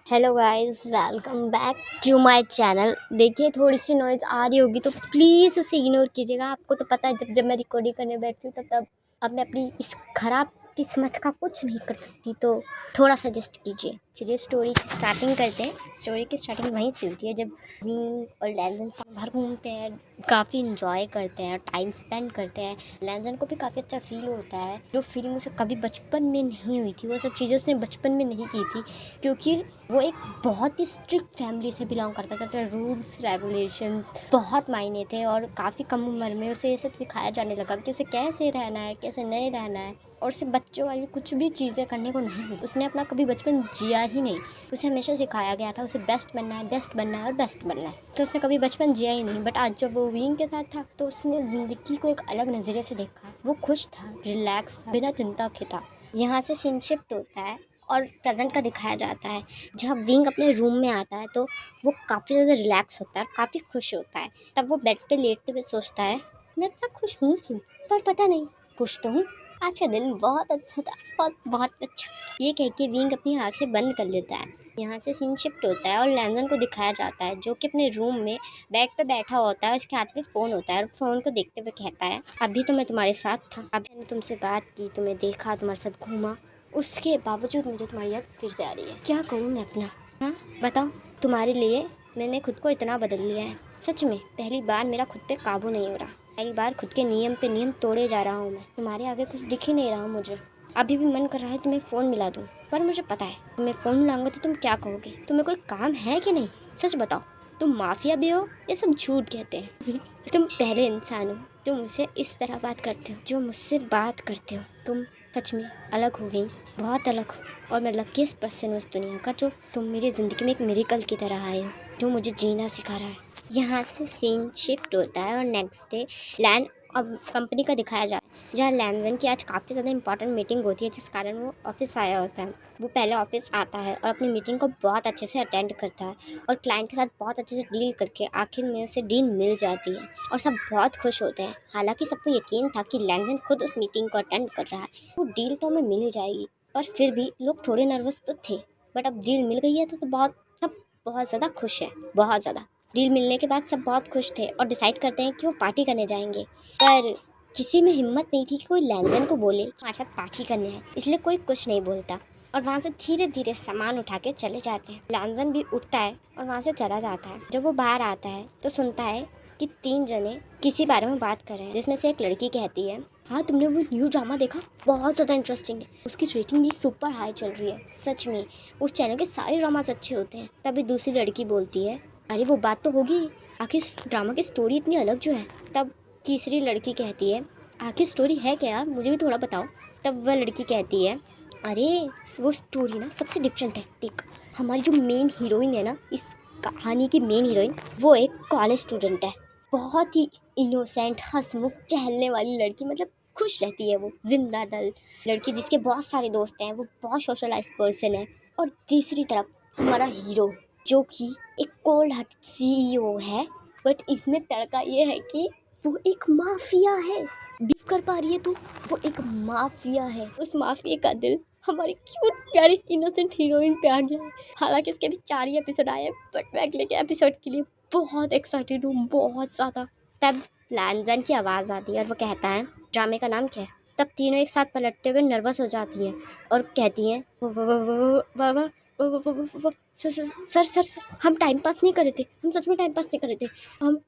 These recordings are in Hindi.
Hello guys, welcome back to my channel. देखिए थोड़ी सी नॉइज़ आ रही होगी तो प्लीज़ उसे इग्नोर कीजिएगा। आपको तो पता है जब मैं रिकॉर्डिंग करने बैठती हूँ तब अब मैं अपनी इस खराब किस्मत का कुछ नहीं कर सकती, तो थोड़ा सजेस्ट कीजिए। चलिए स्टोरी की स्टार्टिंग करते हैं। स्टोरी की स्टार्टिंग वहीं से होती है जब विंग और लैंजन साथ भर घूमते हैं, काफ़ी इंजॉय करते हैं, टाइम स्पेंड करते हैं। लैंजन को भी काफ़ी अच्छा फील होता है, जो फीलिंग उसे कभी बचपन में नहीं हुई थी। वो सब चीज़ें उसने बचपन में नहीं की थी क्योंकि वो एक बहुत ही स्ट्रिक्ट फैमिली से बिलोंग करता था। तो रूल्स रेगुलेशंस बहुत मायने थे और काफ़ी कम उम्र में उसे ये सब सिखाया जाने लगा कि उसे कैसे रहना है, कैसे नहीं रहना है। और उसे बच्चों वाली कुछ भी चीज़ें करने को नहीं मिली। उसने अपना कभी बचपन जिया ही नहीं। उसे हमेशा सिखाया गया था उसे बेस्ट बनना है, बेस्ट बनना है और बेस्ट बनना है। तो उसने कभी बचपन जिया ही नहीं। बट आज जब वो विंग के साथ था तो उसने ज़िंदगी को एक अलग नज़रिए से देखा। वो खुश था, रिलैक्स था, बिना चिंता के था। यहाँ से सीन शिफ्ट होता है और प्रेजेंट का दिखाया जाता है। जब विंग अपने रूम में आता है तो वो काफ़ी ज़्यादा रिलैक्स होता है, काफ़ी खुश होता है। तब वो बेड पे लेटते हुए सोचता है, मैं इतना खुश हूँ क्यों? पर पता नहीं, खुश तो हूँ। आज का दिन बहुत अच्छा था, बहुत बहुत अच्छा। ये कह के विंग अपनी आंखें बंद कर लेता है। यहाँ से सीन शिफ्ट होता है और लैंडन को दिखाया जाता है जो कि अपने रूम में बेड पे बैठा होता है। उसके हाथ में फ़ोन होता है और फ़ोन को देखते हुए कहता है, अभी तो मैं तुम्हारे साथ था, अभी मैंने तुमसे बात की, तुम्हें देखा, तुम्हारे साथ घूमा, उसके बावजूद मुझे तुम्हारी याद फिर से आ रही है। क्या करूँ मैं अपना? हाँ बताओ। तुम्हारे लिए मैंने खुद को इतना बदल लिया है। सच में पहली बार मेरा खुद पे काबू नहीं हो रहा। पहली बार खुद के नियम पे नियम तोड़े जा रहा हूँ मैं। तुम्हारे आगे कुछ दिख ही नहीं रहा मुझे। अभी भी मन कर रहा है तुम्हें फ़ोन मिला दूँ, पर मुझे पता है तुम्हें फ़ोन मिलाऊंगा तो तुम क्या कहोगे। तुम्हें कोई काम है कि नहीं? सच बताओ, तुम माफिया भी हो? ये सब झूठ कहते हैं। तुम पहले इंसान हो जो मुझसे इस तरह बात करते हो, जो मुझसे बात करते हो। तुम सच में अलग हो गई, बहुत अलग हो। और मैं लकीस्ट पर्सन हूँ उस दुनिया का जो तुम मेरी ज़िंदगी में एक मिरेकल की तरह आए हो, जो मुझे जीना सिखा रहा है। यहाँ से सीन शिफ्ट होता है और नेक्स्ट डे लैंड अब कंपनी का दिखाया जाता है जहाँ लैंजन की आज काफ़ी ज़्यादा इंपॉर्टेंट मीटिंग होती है, जिस कारण वो ऑफिस आया होता है। वो पहले ऑफिस आता है और अपनी मीटिंग को बहुत अच्छे से अटेंड करता है और क्लाइंट के साथ बहुत अच्छे से डील करके आखिर में उसे डील मिल जाती है और सब बहुत खुश होते हैं। हालांकि सबको यकीन था कि लैंजन खुद उस मीटिंग को अटेंड कर रहा है, वो डील तो हमें मिल ही जाएगी। पर फिर भी लोग थोड़े नर्वस तो थे। बट अब डील मिल गई है तो सब बहुत ज़्यादा खुश है, बहुत ज़्यादा। डील मिलने के बाद सब बहुत खुश थे और डिसाइड करते हैं कि वो पार्टी करने जाएंगे। पर किसी में हिम्मत नहीं थी कि कोई लैंजन को बोले कि हमारे साथ पार्टी करने है, इसलिए कोई कुछ नहीं बोलता और वहाँ से धीरे धीरे सामान उठा के चले जाते हैं। लैंजन भी उठता है और वहाँ से चला जाता है। जब वो बाहर आता है तो सुनता है कि 3 जने किसी बारे में बात कर रहे हैं, जिसमें से एक लड़की कहती है, हाँ तुमने वो न्यू ड्रामा देखा? बहुत ज़्यादा इंटरेस्टिंग है, उसकी रेटिंग भी सुपर हाई चल रही है। सच में उस चैनल के सारे ड्रामास अच्छे होते हैं। तभी दूसरी लड़की बोलती है, अरे वो बात तो होगी, आखिर ड्रामा की स्टोरी इतनी अलग जो है। तब तीसरी लड़की कहती है, आखिर स्टोरी है क्या यार, मुझे भी थोड़ा बताओ। तब वह लड़की कहती है, अरे वो स्टोरी ना सबसे डिफरेंट है। देख, हमारी जो मेन हीरोइन है ना, इस कहानी की मेन हीरोइन, वो एक कॉलेज स्टूडेंट है। बहुत ही इनोसेंट, हंसमुख, चहलने वाली लड़की, मतलब खुश रहती है वो, जिंदा दल लड़की जिसके बहुत सारे दोस्त हैं। वो बहुत सोशलाइज पर्सन है। और तीसरी तरफ हमारा हीरो जो कि एक कोल्ड हार्ट CEO है। बट इसमें तड़का ये है कि वो एक माफिया है। बीफ कर पा रही है तू? वो एक माफिया है। उस माफिया का दिल हमारी क्यूट प्यारी इनोसेंट हीरोइन पे आ गया है। हालांकि इसके भी 4 ही एपिसोड आए हैं, बट मैं अगले के एपिसोड के लिए बहुत एक्साइटेड हूँ, बहुत ज़्यादा। तब लैंजन की आवाज़ आती है और वो कहता है, ड्रामे का नाम क्या है? तब तीनों एक साथ पलटते हुए नर्वस हो जाती हैं और कहती हैं, sir sir sir sir sir, हम टाइम पास नहीं कर रहे थे, हम सच में टाइम पास नहीं कर रहे थे।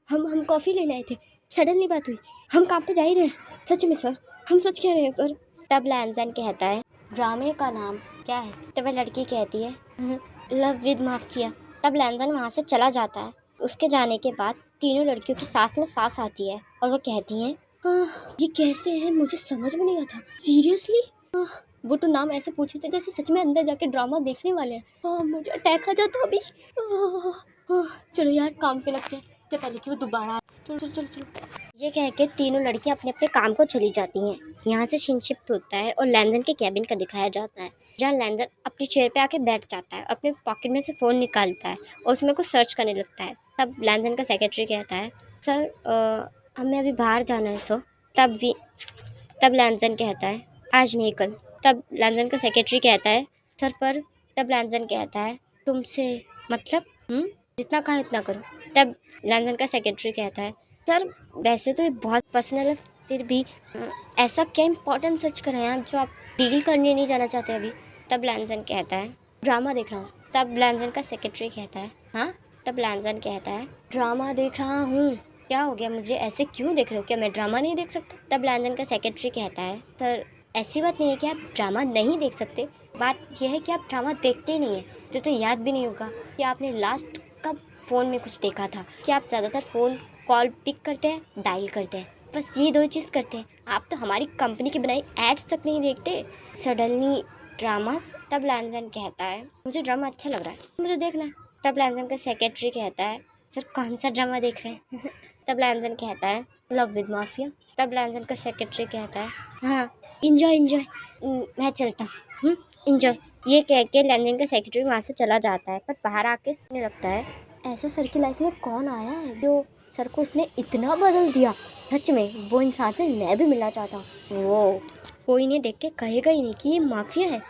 हम कॉफ़ी लेने आए थे, सडनली बात हुई, हम काम पे जा ही रहे हैं। सच में सर, हम सच कह रहे हैं सर। तब लैंजन कहता है, ड्रामे का नाम क्या है? तब वह लड़की कहती है, लव विद माफिया। तब लैंजन वहाँ से चला जाता है। उसके जाने के बाद तीनों लड़कियों की सांस में सांस आती है और वो कहती हैं, ये कैसे है, मुझे समझ में नहीं आता। सीरियसली वो तो नाम ऐसे पूछे थे जैसे सच में अंदर जाके ड्रामा देखने वाले हैं। मुझे अटैक आ जाता अभी। चलो यार काम पे लगते हैं, तो पहले कि वो दोबारा आए। चलो चलो चलो चलो। ये कह के तीनों लड़कियां अपने अपने काम को चली जाती हैं। यहाँ से सीन शिफ्ट होता है और लैंजन के कैबिन का दिखाया जाता है, जहाँ लैंजन अपनी चेयर पे आके बैठ जाता है, अपने पॉकेट में से फ़ोन निकालता है और उसमें कुछ सर्च करने लगता है। तब लैंजन का सेक्रेटरी कहता है, सर हमें अभी बाहर जाना है सो। तब लैंजन कहता है, आज नहीं कल। तब लैंजन का सेक्रेटरी कहता है, सर पर। तब लैंजन कहता है, तुमसे मतलब जितना कहा उतना करो। तब लैंजन का सेक्रेटरी कहता है सर वैसे तो ये बहुत पर्सनल है, फिर भी ऐसा क्या इम्पोर्टेंट सर्च कर रहे हैं आप जो आप डील करने नहीं जाना चाहते अभी। तब लैंजन कहता है ड्रामा देख रहा हूँ। तब लैंजन का सेक्रेटरी कहता है हाँ। तब लैंजन कहता है ड्रामा देख रहा हूँ। क्या हो गया, मुझे ऐसे क्यों देख रहे हो, क्या मैं ड्रामा नहीं देख सकता। तब लैंजन का सेक्रेटरी कहता है सर ऐसी बात नहीं है कि आप ड्रामा नहीं देख सकते, बात यह है कि आप ड्रामा देखते ही नहीं है। तो याद भी नहीं होगा कि आपने लास्ट कब फ़ोन में कुछ देखा था। कि आप ज़्यादातर फ़ोन कॉल पिक करते हैं, डायल करते हैं, बस ये 2 चीज़ करते हैं। आप तो हमारी कंपनी की बनाई एड्स तक नहीं देखते, सडनली ड्रामा। तब लैंजन कहता है मुझे ड्रामा अच्छा लग रहा है, मुझे देखना है। तब लैंजन का सेक्रेटरी कहता है सर कौन सा ड्रामा देख रहे हैं। तब लैंजन कहता है लव विद माफिया। तब लैंजन का सेक्रेटरी कहता है हाँ इंजॉय, मैं चलता हूँ, इंजॉय। ये कह के लैंजन का सेक्रेटरी वहाँ से चला जाता है। पर बाहर आके सोचने लगता है ऐसा सर की लाइफ में कौन आया है जो सर को उसने इतना बदल दिया। सच में वो इंसान से मैं भी मिलना चाहता हूँ। वो कोई नहीं देख के कहेगा ही नहीं कि ये माफिया है।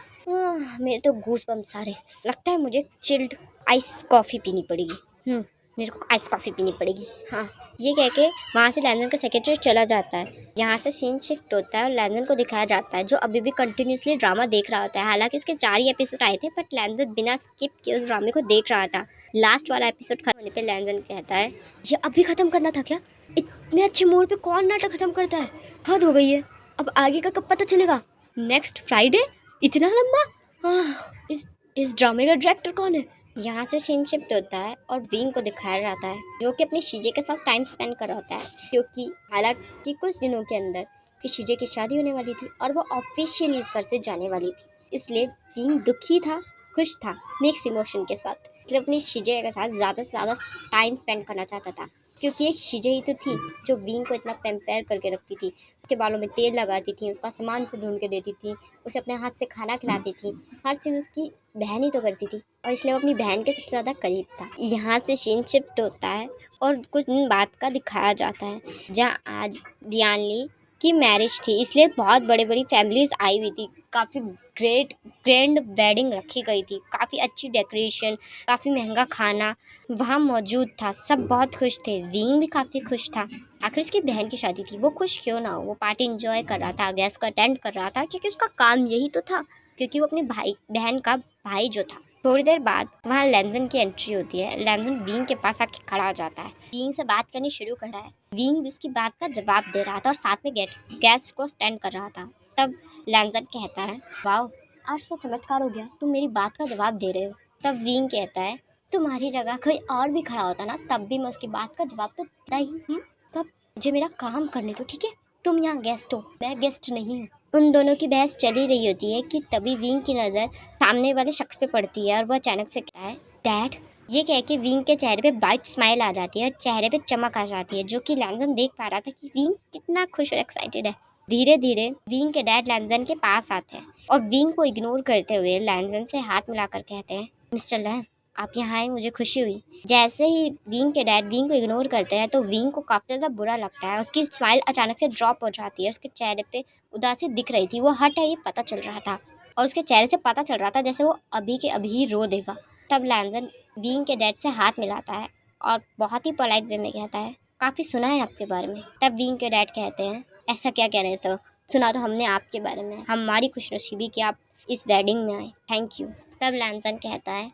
मेरे तो गूस बम्स आ रहे, लगता है मुझे चिल्ड आइस कॉफ़ी पीनी पड़ेगी। मेरे को आइस कॉफ़ी पीनी पड़ेगी। हाँ ये कह के वहाँ से लैंजन का सेक्रेटरी चला जाता है। यहाँ से सीन शिफ्ट होता है और लैंजन को दिखाया जाता है जो अभी भी कंटिन्यूसली ड्रामा देख रहा होता है। हालांकि उसके 4 ही एपिसोड आए थे बट लैंजन बिना स्किप किए उस ड्रामे को देख रहा था। लास्ट वाला एपिसोड खत्म होने पे लैंजन कहता है ये अभी ख़त्म करना था क्या, इतने अच्छे मोड पे कौन नाटक ख़त्म करता है, हद हो गई है। अब आगे का कब पता चलेगा, नेक्स्ट फ्राइडे, इतना लंबा। इस ड्रामे का डायरेक्टर कौन है। यहाँ से सीन शिफ्ट होता है और विंग को दिखाया जाता है जो कि अपने शीजे के साथ टाइम स्पेंड कर रहा होता है, क्योंकि हालांकि कुछ दिनों के अंदर कि शीजे की शादी होने वाली थी और वो ऑफिशियली इस घर से जाने वाली थी। इसलिए विंग दुखी था, खुश था, मिक्स इमोशन के साथ। इसलिए अपनी शीजे के साथ ज़्यादा से ज़्यादा टाइम स्पेंड करना चाहता था, क्योंकि एक शीजे ही तो थी जो विंग को इतना पैम्पेयर करके रखती थी, उसके बालों में तेल लगाती थी, उसका सामान से ढूंढ के देती थी, उसे अपने हाथ से खाना खिलाती थी, हर चीज़ उसकी बहन ही तो करती थी और इसलिए वो अपनी बहन के सबसे ज़्यादा करीब था। यहाँ से सीन शिफ्ट होता है और कुछ दिन बाद का दिखाया जाता है जहाँ आज रियानली की मैरिज थी, इसलिए बहुत बड़ी फैमिलीज आई हुई थी। काफ़ी ग्रैंड वेडिंग रखी गई थी, काफ़ी अच्छी डेकोरेशन, काफ़ी महंगा खाना वहाँ मौजूद था। सब बहुत खुश थे, विंग भी काफ़ी खुश था। आखिर उसकी बहन की शादी थी, वो खुश क्यों ना हो, वो पार्टी एंजॉय कर रहा था, गेस्ट को अटेंड कर रहा था, क्योंकि उसका काम यही तो था, क्योंकि वो अपने बहन का भाई जो था। थोड़ी देर बाद वहाँ लैंजन की एंट्री होती है। लैंजन विंग के पास आके खड़ा हो जाता है, विंग से बात करनी शुरू करता है। विंग भी उसकी बात का जवाब दे रहा था और साथ में गेस्ट को स्टैंड कर रहा था। तब लैंजन कहता है वाओ आज तो चमत्कार हो गया, तुम मेरी बात का जवाब दे रहे हो। तब विंग कहता है तुम्हारी जगह कोई और भी खड़ा होता ना तब भी मैं उसकी बात का जवाब तो देता ही। तब मुझे मेरा काम करने दो, ठीक है, तुम यहाँ गेस्ट हो, मैं गेस्ट नहीं हूँ। उन दोनों की बहस चली रही होती है कि तभी विंग की नज़र सामने वाले शख्स पे पड़ती है और वह अचानक से कहता है डैड। ये कह के विंग के चेहरे पे ब्राइट स्माइल आ जाती है और चेहरे पे चमक आ जाती है, जो कि लैंजन देख पा रहा था कि विंग कितना खुश और एक्साइटेड है। धीरे धीरे विंग के डैड लैंजन के पास आते हैं और विंग को इग्नोर करते हुए लैंजन से हाथ मिलाकर कहते हैं मिस्टर लैन आप यहाँ आए, मुझे खुशी हुई। जैसे ही विंग के डैड विंग को इग्नोर करते हैं तो विंग को काफ़ी ज़्यादा बुरा लगता है। उसकी स्माइल अचानक से ड्रॉप हो जाती है, उसके चेहरे पे उदासी दिख रही थी, वो हट है ये पता चल रहा था और उसके चेहरे से पता चल रहा था जैसे वो अभी के अभी ही रो देगा। तब लैंजन विंग के डैड से हाथ मिलाता है और बहुत ही पोलाइट वे में कहता है काफ़ी सुना है आपके बारे में। तब विंग के डैड कहते हैं ऐसा क्या कह रहे हैं सर, सुना तो हमने आपके बारे में, हमारी खुशनसीबी कि आप इस वेडिंग में आए, थैंक यू। तब लैंजन कहता है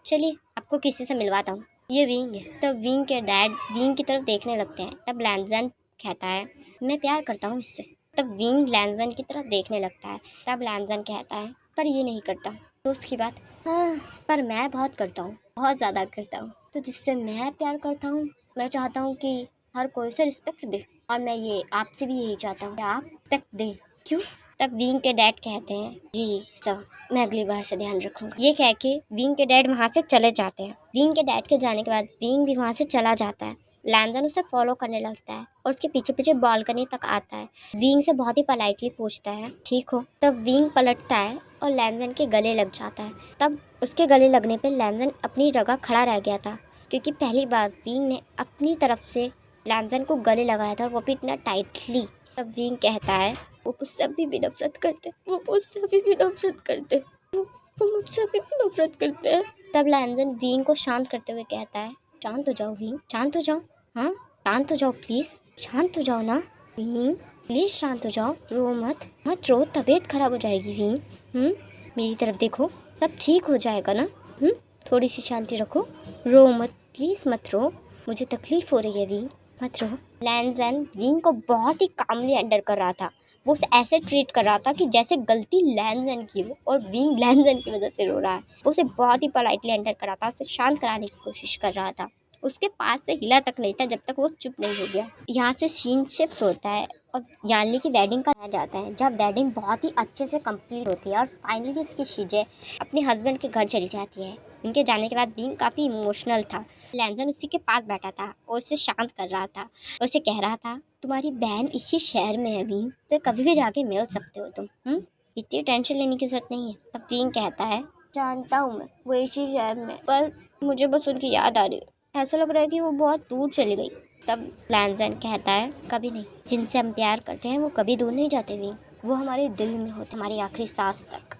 चलिए आपको किसी से मिलवाता हूँ, ये विंग है। तब विंग के डैड विंग की तरफ देखने लगते हैं। तब लैंजन कहता है मैं प्यार करता हूँ इससे। तब विंग लैंजन की तरफ देखने लगता है। तब लैंजन कहता है पर ये नहीं करता, दोस्त की बात। हाँ पर मैं बहुत करता हूँ, बहुत ज़्यादा करता हूँ। तो जिससे मैं प्यार करता हूँ मैं चाहता हूँ कि हर कोई उसे रिस्पेक्ट दे और मैं ये आपसे भी यही चाहता हूँ कि आप रिस्पेक्ट दें। क्यों? तब विंग के डैड कहते हैं जी सर मैं अगली बार से ध्यान रखूंगा। ये कह के विंग के डैड वहाँ से चले जाते हैं। विंग के डैड के जाने के बाद विंग भी वहाँ से चला जाता है। लैंजन उसे फॉलो करने लगता है और उसके पीछे पीछे बालकनी तक आता है। विंग से बहुत ही पोलाइटली पूछता है ठीक हो। तब विंग पलटता है और लैंजन के गले लग जाता है। तब उसके गले लगने पर लैंजन अपनी जगह खड़ा रह गया था, क्योंकि पहली बार विंग ने अपनी तरफ से लैंजन को गले लगाया था और वो भी इतना टाइटली। तब विंग कहता है वो मुझसे अभी भी नफरत करते, वो मुझसे अभी भी नफरत करते, वो मुझसे अभी भी नफरत करते हैं। तब लैंजन विंग को शांत करते हुए कहता है, शांत हो जाओ विंग, शांत हो जाओ, हाँ शांत हो जाओ प्लीज, शांत हो जाओ ना विंग, प्लीज शांत हो जाओ, रो मत, मत रो, तबीयत खराब हो जाएगी विंग। मेरी तरफ देखो, सब ठीक हो जाएगा ना। थोड़ी सी शांति रखो, रो मत प्लीज, मत रो, मुझे तकलीफ हो रही है विंग, मत रो। लैंजन विंग को बहुत ही कामली हैंडल कर रहा था। वो उसे ऐसे ट्रीट कर रहा था कि जैसे गलती लैंजन की हो और विंग लैंजन की वजह से रो रहा है। वो उसे बहुत ही पोलाइटली हैंडल कर रहा था, उसे शांत कराने की कोशिश कर रहा था। उसके पास से हिला तक नहीं था जब तक वो चुप नहीं हो गया। यहाँ से सीन शिफ्ट होता है और यान्नी की वेडिंग का जाता है, जब वेडिंग बहुत ही अच्छे से कंप्लीट होती है और फाइनली इसकी शीजे अपने हस्बैंड के घर चली जाती है। उनके जाने के बाद विंग काफ़ी इमोशनल था। लैंजन उसी के पास बैठा था और उसे शांत कर रहा था, उसे कह रहा था, तुम्हारी बहन इसी शहर में है विंग, तो कभी भी जाके मिल सकते हो तुम, इतनी टेंशन लेने की जरूरत नहीं है। तब विंग कहता है, जानता हूँ मैं वो इसी शहर में, पर मुझे बस उनकी याद आ रही है, ऐसा लग रहा है कि वो बहुत दूर चली गई। तब लैंजन कहता है, कभी नहीं, जिनसे हम प्यार करते हैं वो कभी दूर नहीं जाते विंग, वो हमारे दिल में होते, हमारी आखिरी सांस तक,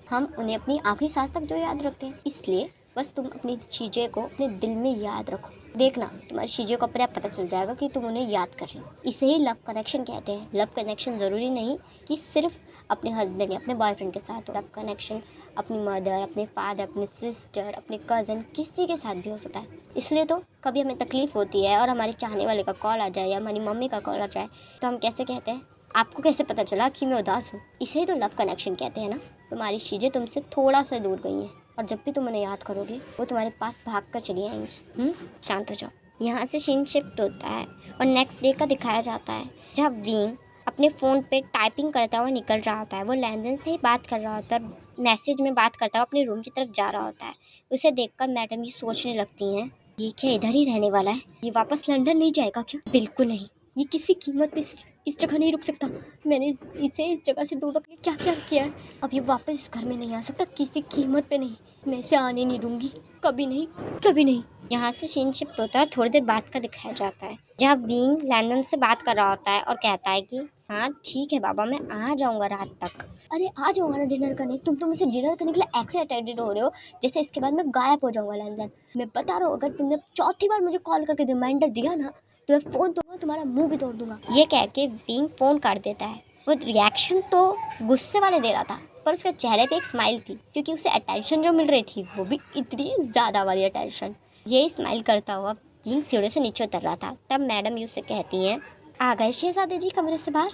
हम उन्हें अपनी आखिरी सांस तक जो याद रखते हैं। इसलिए बस तुम अपनी चीज़ें को अपने दिल में याद रखो, देखना तुम्हारी चीज़ों को अपने आप पता चल जाएगा कि तुम उन्हें याद कर रही हो। इसे ही लव कनेक्शन कहते हैं। लव कनेक्शन ज़रूरी नहीं कि सिर्फ अपने हस्बैंड या अपने बॉयफ्रेंड के साथ हो। लव कनेक्शन अपनी मदर, अपने फादर, अपने सिस्टर, अपने कज़न, किसी के साथ भी हो सकता है। इसलिए तो कभी हमें तकलीफ़ होती है और हमारे चाहने वाले का कॉल आ जाए या हमारी मम्मी का कॉल आ जाए तो हम कैसे कहते हैं, आपको कैसे पता चला कि मैं उदास हूँ। इसे ही तो लव कनेक्शन कहते हैं ना। तुम्हारी चीज़ें तुमसे थोड़ा सा दूर गई हैं और जब भी तुम उन्हें याद करोगे वो तुम्हारे पास भाग कर चली आएंगी। शांत हो जाओ। यहाँ से सीन शिफ्ट होता है और नेक्स्ट डे का दिखाया जाता है, जहाँ विंग अपने फ़ोन पे टाइपिंग करता हुआ निकल रहा होता है। वो लैंजन से ही बात कर रहा होता है, मैसेज में बात करता हुआ अपने रूम की तरफ जा रहा होता है। उसे देखकर मैडम ये सोचने लगती हैं, ये क्या इधर ही रहने वाला है, ये वापस लंदन नहीं जाएगा क्या? बिल्कुल नहीं, ये किसी कीमत पे इस जगह नहीं रुक सकता। मैंने इसे इस जगह से दूर रखने क्या क्या किया है, अब ये वापस इस घर में नहीं आ सकता, किसी कीमत पे नहीं, मैं इसे आने नहीं दूंगी, कभी नहीं, कभी नहीं। यहाँ से सीन शिफ्ट होता है और थोड़ी देर बाद का दिखाया जाता है, जहाँ विंग लैंडन से बात कर रहा होता है और कहता है कि हाँ ठीक है बाबा, मैं आ जाऊँगा रात तक। अरे आ जाऊँगा ना डिनर करने, तुम तो मुझसे डिनर करने के लिए एक्साइटेड हो रहे हो जैसे इसके बाद मैं गायब हो जाऊँगा लैंडन। मैं बता रहा हूँ, अगर तुमने चौथी बार मुझे कॉल करके रिमाइंडर दिया ना तो मैं फ़ोन तोड़ूंगा, तुम्हारा मुंह भी तोड़ दूंगा। ये कह के विंग फ़ोन काट देता है। वो रिएक्शन तो गुस्से वाले दे रहा था, पर उसके चेहरे पे एक स्माइल थी, क्योंकि उसे अटेंशन जो मिल रही थी वो भी इतनी ज़्यादा वाली अटेंशन। यही स्माइल करता हुआ विंग सीढ़ियों से नीचे उतर रहा था। तब मैडम यू से कहती हैं, आ गए शहजादे जी कमरे से बाहर।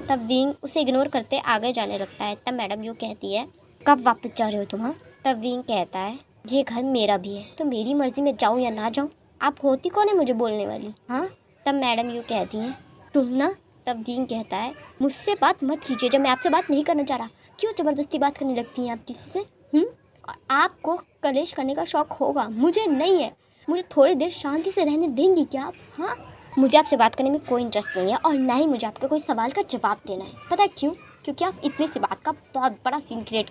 तब विंग उसे इग्नोर करते आगे जाने लगता है। तब मैडम यू कहती है, कब वापस जा रहे हो तुम? तब विंग कहता है, ये घर मेरा भी है, तो मेरी मर्जी में जाऊँ या ना जाऊँ, आप होती कौन है मुझे बोलने वाली? हाँ। तब मैडम यू कहती हैं, तुम ना। तब विंग कहता है, मुझसे बात मत कीजिए, जब मैं आपसे बात नहीं करना चाह रहा, क्यों ज़बरदस्ती बात करने लगती हैं आप किसी से? आपको कलेश करने का शौक़ होगा, मुझे नहीं है। मुझे थोड़ी देर शांति से रहने देंगी क्या आप? हाँ, मुझे आपसे बात करने में कोई इंटरेस्ट नहीं है और ना ही मुझे आपके कोई सवाल का जवाब देना है। पता है क्यों? क्योंकि आप इतनी सी बात का बहुत बड़ा सीन क्रिएट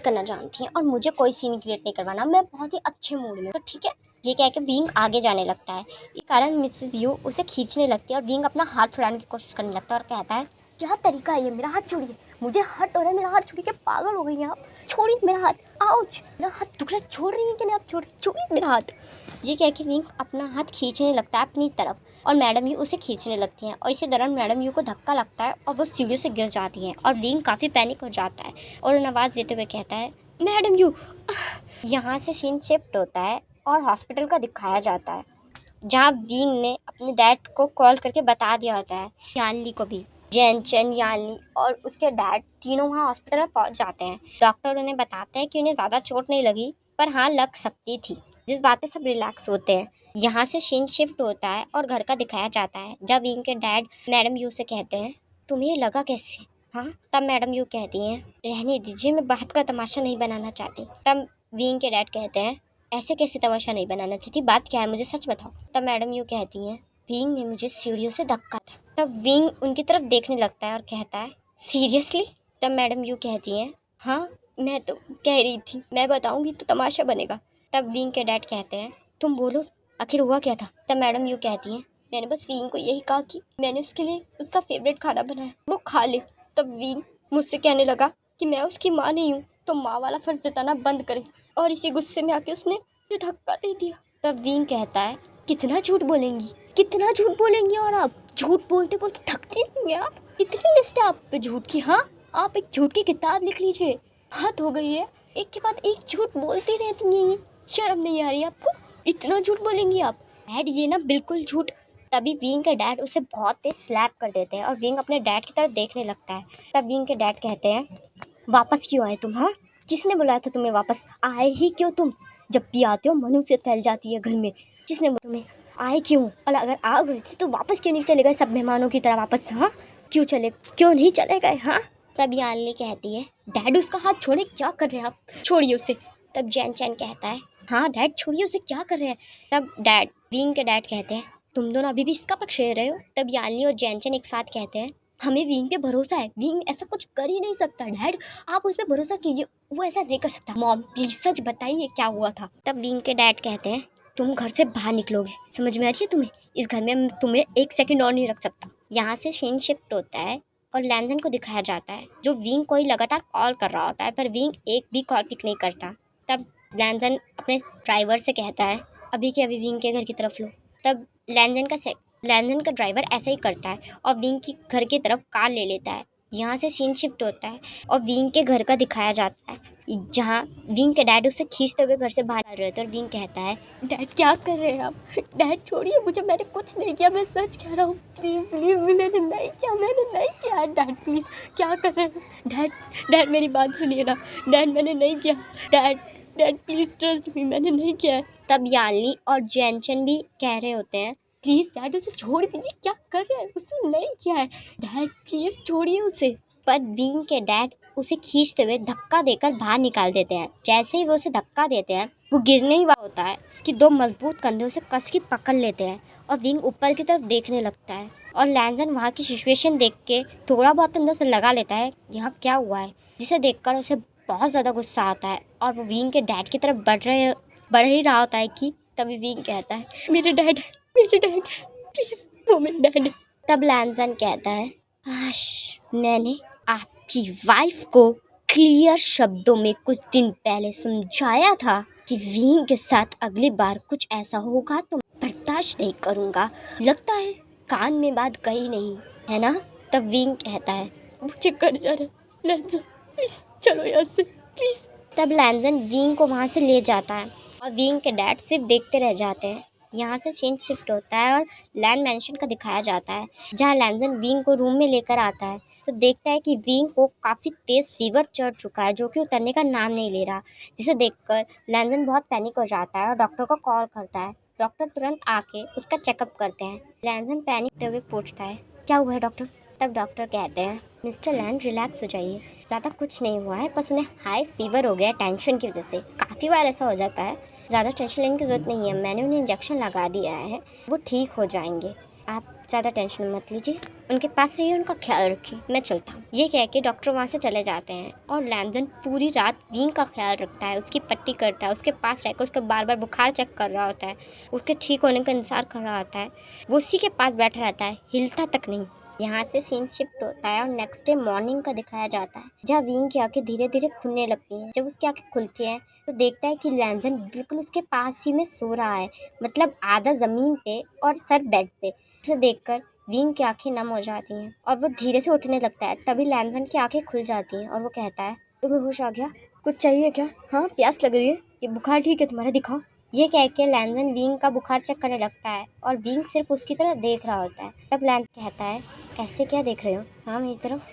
करना जानती हैं और मुझे कोई सीन क्रिएट नहीं करवाना। मैं बहुत ही अच्छे मूड में, तो ठीक है। ये कह के विंग आगे जाने लगता है। इस कारण मिसेस यू उसे खींचने लगती है और विंग अपना हाथ छुड़ाने की कोशिश करने लगता है और कहता है, क्या तरीका है ये, मेरा हाथ छोड़िए, मुझे हर्ट हो रहा है, मेरा हाथ छोड़िए, पागल हो गई हैं आप, छोड़िए मेरा हाथ, आउच, मेरा हाथ दुख रहा है, छोड़ रही हैं कि नहीं आप? छोड़िए मेरा हाथ। ये कह के विंग अपना हाथ खींचने लगता है अपनी तरफ और मैडम यू उसे खींचने लगती हैं और इसी दौरान मैडम यू को धक्का लगता है और वो सीढ़ियों से गिर जाती हैं और विंग काफ़ी पैनिक हो जाता है और उन आवाज़ देते हुए कहता है, मैडम यू। यहाँ से सीन शिफ्ट होता है और हॉस्पिटल का दिखाया जाता है, जहाँ विंग ने अपने डैड को कॉल करके बता दिया होता है, यानली को भी। जेनचन, यानली और उसके डैड तीनों वहाँ हॉस्पिटल में पहुँच जाते हैं। डॉक्टर उन्हें बताते हैं कि उन्हें ज़्यादा चोट नहीं लगी, पर हाँ लग सकती थी, जिस बात पे सब रिलैक्स होते हैं। यहाँ से सीन शिफ्ट होता है और घर का दिखाया जाता है, जब विंग के डैड मैडम यू से कहते हैं, तुम्हें लगा कैसे? हाँ। तब मैडम यू कहती हैं, रहने दीजिए, मैं बात का तमाशा नहीं बनाना चाहती। तब विंग के डैड कहते हैं, ऐसे कैसे तमाशा नहीं बनाना चाहती, बात क्या है, मुझे सच बताओ। तब मैडम यू कहती हैं, विंग ने मुझे सीढ़ियों से धक्का था। तब विंग उनकी तरफ देखने लगता है और कहता है, सीरियसली? तब मैडम यू कहती हैं, हाँ मैं तो कह रही थी, मैं बताऊंगी तो तमाशा बनेगा। तब विंग के डैड कहते हैं, तुम बोलो आखिर हुआ क्या था? तब मैडम यू कहती हैं, मैंने बस विंग को यही कहा कि मैंने उसके लिए उसका फेवरेट खाना बनाया, वो खा ले। तब विंग मुझसे कहने लगा कि मैं उसकी माँ नहीं हूँ, तो माँ वाला फर्ज जताना बंद करे। और इसी गुस्से में आके उसने मुझे धक्का दे दिया। तब विंग कहता है, कितना झूठ बोलेंगी, कितना झूठ बोलेंगी, और आप झूठ बोलते बोलते थकती नहीं है आप? कितनी लिस्ट है आप पे झूठ की? हाँ, आप एक झूठ की किताब लिख लीजिए। हद हो गई है, एक के बाद एक झूठ बोलती रहती हैं। शर्म नहीं आ रही आपको? इतना झूठ बोलेंगी आप? डैड ये ना बिल्कुल झूठ। तभी विंग के डैड उसे बहुत तेज स्लैप कर देते हैं और विंग अपने डैड की तरफ देखने लगता है। तब विंग के डैड कहते हैं, वापस क्यों आए तुम? हाँ, किसने बुलाया था तुम्हें वापस? आए ही क्यों तुम? जब भी आते हो मनुष्य फैल जाती है घर में। किसने तुम्हें आए क्यों? और अगर आ गए थे तो वापस क्यों नहीं चले गए सब मेहमानों की तरह वापस? हाँ, क्यों नहीं चले गए? हाँ। तब यानली कहती है, डैड उसका हाथ छोड़े, क्या कर रहे हैं आप? छोड़िए उसे। तब जैन चैन कहता है, हाँ डैड छोड़िए उसे, क्या कर रहे हैं? तब विंग के डैड कहते हैं, तुम दोनों अभी भी इसका पक्ष ले रहे हो? तब यानली और जैन चैन एक साथ कहते हैं, हमें विंग पे भरोसा है, विंग ऐसा कुछ कर ही नहीं सकता। डैड आप उस पर भरोसा कीजिए, वो ऐसा नहीं कर सकता। मॉम प्लीज सच बताइए क्या हुआ था? तब विंग के डैड कहते हैं, तुम घर से बाहर निकलोगे, समझ में आ रही है तुम्हें? इस घर में तुम्हें एक सेकंड और नहीं रख सकता। यहाँ से सीन शिफ्ट होता है और लैंजन को दिखाया जाता है जो विंग को ही लगातार कॉल कर रहा होता है, पर विंग एक भी कॉल पिक नहीं करता। तब लैंजन अपने ड्राइवर से कहता है, अभी के अभी विंग के घर की तरफ लो। तब लैंजन का ड्राइवर ऐसा ही करता है और विंग की घर की तरफ कार ले लेता है। यहाँ से सीन शिफ्ट होता है और विंग के घर का दिखाया जाता है, जहाँ विंग के डैड उसे खींचते हुए घर से बाहर आ रहे थे और विंग कहता है, डैड क्या कर रहे हैं आप? डैड छोड़िए मुझे, मैंने कुछ नहीं किया, मैं सच कह रहा हूँ, प्लीज़ प्लीज़ मैंने नहीं किया। डैड प्लीज़ क्या कर रहे हैं? डैड मेरी बात सुनिए ना, डैड मैंने नहीं किया, डैड प्लीज़ ट्रस्ट मी, मैंने नहीं किया है। तब यानली और जैनचन भी कह रहे होते हैं, प्लीज़ डैड उसे छोड़ दीजिए, क्या कर रहे हैं, उसने नहीं किया है, डैड प्लीज़ छोड़िए उसे। पर विंग के डैड उसे खींचते हुए धक्का देकर बाहर निकाल देते हैं। जैसे ही वो उसे धक्का देते हैं वो गिरने ही वाला होता है कि दो मजबूत कंधे उसे कस के पकड़ लेते हैं और विंग ऊपर की तरफ देखने लगता है। और लैंजन वहाँ की सिचुएशन देख के थोड़ा बहुत अंदर से लगा लेता है यहाँ क्या हुआ है, जिसे देखकर उसे बहुत ज़्यादा गुस्सा आता है और वो विंग के डैड की तरफ बढ़ ही रहा होता है कि तभी विंग कहता है, मेरे डैड प्लीज़, वो मेरे डैड। तब लैंजन कहता है, मैंने आपकी वाइफ को क्लियर शब्दों में कुछ दिन पहले समझाया था कि विंग के साथ अगली बार कुछ ऐसा होगा तो बर्दाश्त नहीं करूँगा। लगता है कान में बात गई नहीं है ना? तब विंग कहता है, मुझे कर जा रहा है लैंजन, प्लीज़ चलो यहाँ से प्लीज़। तब लैंजन विंग को वहाँ से ले जाता है और विंग के डैड सिर्फ देखते रह जाते हैं। यहाँ से सीन शिफ्ट होता है और लैंड मैंशन का दिखाया जाता है, जहाँ लैंजन विंग को रूम में लेकर आता है तो देखता है कि विंग को काफ़ी तेज़ फीवर चढ़ चुका है जो कि उतरने का नाम नहीं ले रहा, जिसे देखकर लैंजन बहुत पैनिक हो जाता है और डॉक्टर को कॉल करता है। डॉक्टर तुरंत आके उसका चेकअप करते हैं। लैंजन पैनिक होते हुए पूछता है, क्या हुआ है डॉक्टर? तब डॉक्टर कहते हैं, मिस्टर लैंड रिलैक्स हो जाइए, ज़्यादा कुछ नहीं हुआ है, बस उन्हें हाई फीवर हो गया टेंशन की वजह से। काफ़ी बार ऐसा हो जाता है, ज़्यादा टेंशन लेने की ज़रूरत नहीं है, मैंने उन्हें इंजेक्शन लगा दिया है, वो ठीक हो जाएंगे, आप ज़्यादा टेंशन मत लीजिए, उनके पास रहिए, उनका ख्याल रखिए, मैं चलता हूँ। ये कह के डॉक्टर वहाँ से चले जाते हैं और लैंजन पूरी रात विंग का ख्याल रखता है, उसकी पट्टी करता है, उसके पास रहकर उसका बार बार बुखार चेक कर रहा होता है, उसके ठीक होने का इंतजार कर रहा होता है। वो उसी के पास बैठा रहता है, हिलता तक नहीं। यहाँ से सीन शिफ्ट होता है और नेक्स्ट डे मॉर्निंग का दिखाया जाता है, जहाँ विंग की आंखें धीरे धीरे खुलने लगती हैं। जब उसकी आंखें खुलती हैं तो देखता है कि लैंजन बिल्कुल उसके पास ही में सो रहा है, मतलब आधा ज़मीन पे और सर बेड पे। इसे देखकर विंग की आंखें नम हो जाती हैं और वो धीरे से उठने लगता है। तभी लैंजन की आंखें खुल जाती हैं और वो कहता है, तुम्हें होश आ गया? कुछ चाहिए क्या? हाँ, प्यास लग रही है, ये बुखार ठीक है तुम्हारा, दिखाओ। ये कह के लैंजन विंग का बुखार चेक करने लगता है और विंग सिर्फ उसकी तरफ देख रहा होता है। तब लैंजन कहता है, ऐसे क्या देख रहे हो? हाँ मेरी तरफ,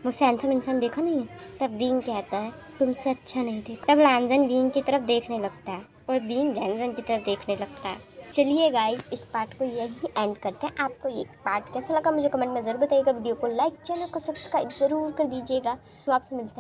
मुझसे हैंडसम इंसान देखा नहीं है? तब विंग कहता है, तुमसे अच्छा नहीं देखा। तब लैंजन विंग की तरफ देखने लगता है और विंग लैंजन की तरफ देखने लगता है। चलिए गाइस, इस पार्ट को यही एंड करते हैं। आपको ये पार्ट कैसा लगा मुझे कमेंट में ज़रूर बताइएगा। वीडियो को लाइक, चैनल को सब्सक्राइब ज़रूर कर दीजिएगा। तो आपसे मिलते हैं।